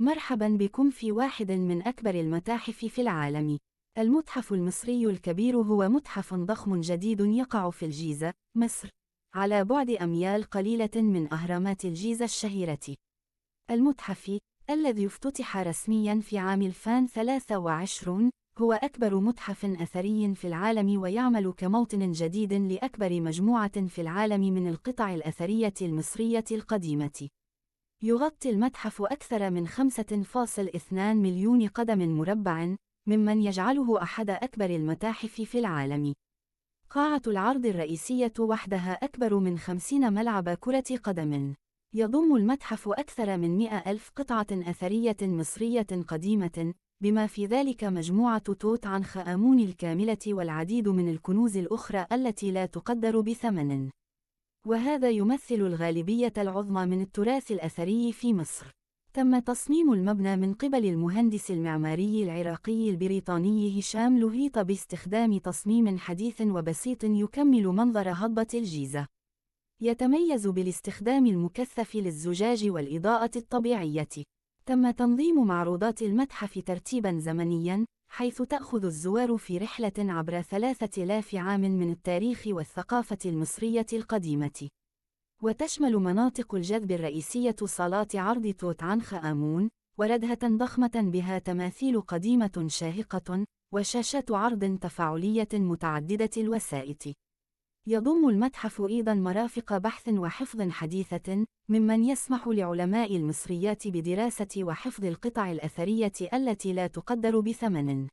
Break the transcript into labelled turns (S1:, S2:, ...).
S1: مرحبا بكم في واحد من أكبر المتاحف في العالم. المتحف المصري الكبير هو متحف ضخم جديد يقع في الجيزة، مصر، على بعد أميال قليلة من أهرامات الجيزة الشهيرة. المتحف، الذي افتتح رسميا في عام 2023، هو أكبر متحف أثري في العالم ويعمل كموطن جديد لأكبر مجموعة في العالم من القطع الأثرية المصرية القديمة. يغطي المتحف أكثر من 5.2 مليون قدم مربع، ممن يجعله أحد أكبر المتاحف في العالم. قاعة العرض الرئيسية وحدها أكبر من 50 ملعب كرة قدم. يضم المتحف أكثر من 100,000 قطعة أثرية مصرية قديمة، بما في ذلك مجموعة توت عنخ آمون الكاملة والعديد من الكنوز الأخرى التي لا تقدر بثمن. وهذا يمثل الغالبية العظمى من التراث الأثري في مصر. تم تصميم المبنى من قبل المهندس المعماري العراقي البريطاني هشام لوهيط باستخدام تصميم حديث وبسيط يكمل منظر هضبة الجيزة. يتميز بالاستخدام المكثف للزجاج والإضاءة الطبيعية. تم تنظيم معروضات المتحف ترتيباً زمنياً، حيث تأخذ الزوار في رحلة عبر 3000 عام من التاريخ والثقافة المصرية القديمة. وتشمل مناطق الجذب الرئيسية صالات عرض توت عنخ آمون، وردهة ضخمة بها تماثيل قديمة شاهقة، وشاشات عرض تفاعلية متعددة الوسائط. يضم المتحف أيضاً مرافق بحث وحفظ حديثة، ممن يسمح لعلماء المصريات بدراسة وحفظ القطع الأثرية التي لا تقدر بثمن.